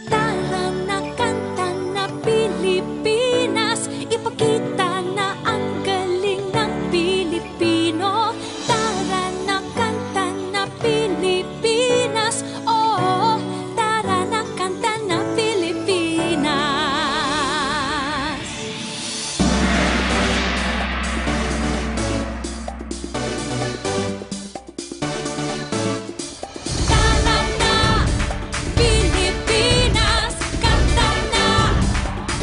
Tara na kanta na Pilipinas, ipakita na ang galing ng Pilipino. Tara na kanta na Pilipinas, oo, tara na kanta na Pilipinas. Tara na Pilipinas, kanta na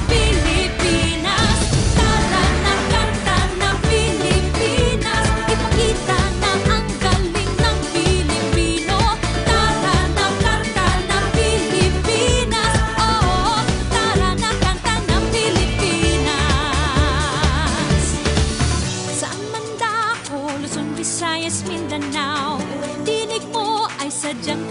Pilipinas. Tara na kanta na Pilipinas, ipakita na ang galing ng Pilipino. Tara na kanta na Pilipinas, oo, tara na kanta na Pilipinas. Saan man dako, Luzon, Visayas, Mindanao, tinig mo ay sadyang